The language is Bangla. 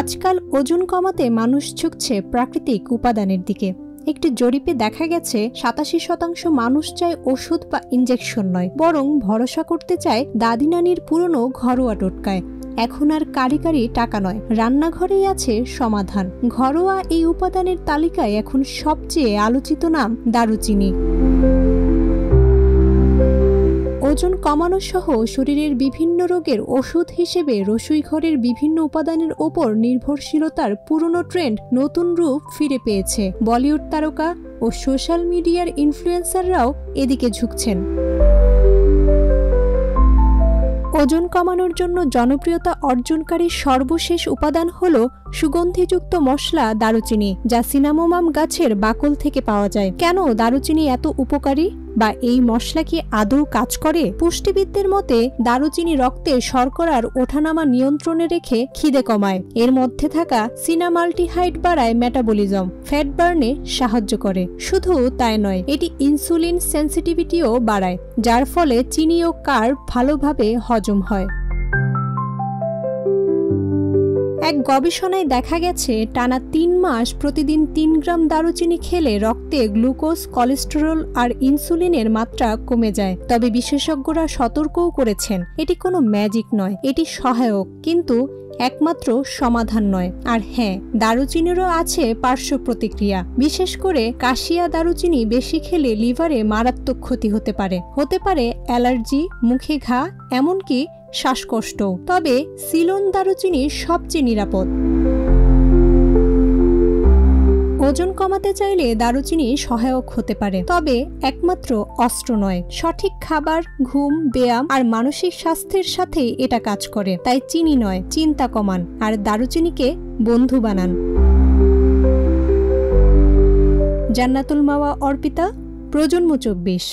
আজকাল ওজন কমাতে মানুষ ঝুঁকছে প্রাকৃতিক উপাদানের দিকে। একটি জরিপে দেখা গেছে 87% মানুষ চায় ওষুধ বা ইনজেকশন নয়, বরং ভরসা করতে চায় দাদি নানির পুরনো ঘরোয়া টোটকায়। এখন আর কারিগরি টাকা নয়, রান্নাঘরেই আছে সমাধান। ঘরোয়া এই উপাদানের তালিকায় এখন সবচেয়ে আলোচিত নাম দারুচিনি। ওজন কমানো সহ শরীরের বিভিন্ন রোগের ওষুধ হিসেবে রসুই ঘরের বিভিন্ন উপাদানের ওপর নির্ভরশীলতার পুরনো ট্রেন্ড নতুন রূপ ফিরে পেয়েছে। বলিউড তারকা ও সোশ্যাল মিডিয়ার ইনফ্লুয়েন্সাররাও এদিকে ঝুঁকছেন। ওজন কমানোর জন্য জনপ্রিয়তা অর্জনকারী সর্বশেষ উপাদান হল সুগন্ধিযুক্ত মশলা দারুচিনি, যা সিনামোমাম গাছের বাকল থেকে পাওয়া যায়। কেন দারুচিনি এত উপকারী, বা এই মশলা কি আদৌ কাজ করে? পুষ্টিবিদদের মতে দারুচিনি রক্তে শর্করার ওঠানামা নিয়ন্ত্রণে রেখে খিদে কমায়। এর মধ্যে থাকা সিনামাল্টিহাইড বাড়ায় মেটাবলিজম, ফ্যাট বার্নে সাহায্য করে। শুধু তাই নয়, এটি ইনসুলিন সেন্সিটিভিটিও বাড়ায়, যার ফলে চিনি ও কার্ব ভালোভাবে হজম হয়। এক গবেষণায় দেখা গেছে টানা 3 মাস প্রতিদিন 3 গ্রাম দারুচিনি খেলে রক্তে গ্লুকোজ, কোলেস্টেরল আর ইনসুলিনের মাত্রা কমে যায়। তবে বিশেষজ্ঞরা সতর্কও করেছেন, এটি কোনো ম্যাজিক নয়, এটি সহায়ক, কিন্তু একমাত্র সমাধান নয়। আর হ্যাঁ, দারুচিনিরও আছে পার্শ্ব প্রতিক্রিয়া। বিশেষ করে কাশিয়া দারুচিনি বেশি খেলে লিভারে মারাত্মক ক্ষতি হতে পারে অ্যালার্জি, মুখে ঘা, এমনকি শ্বাসকষ্ট। তবে সিলন দারুচিনি সবচেয়ে নিরাপদ। ওজন কমাতে চাইলে দারুচিনি সহায়ক হতে পারে, তবে একমাত্র অস্ত্র নয়। সঠিক খাবার, ঘুম, ব্যায়াম আর মানসিক স্বাস্থ্যের সাথে এটা কাজ করে। তাই চিনি নয়, চিন্তা কমান আর দারুচিনিকে বন্ধু বানান। জান্নাতুল মাওয়া অর্পিতা, প্রজন্ম 24।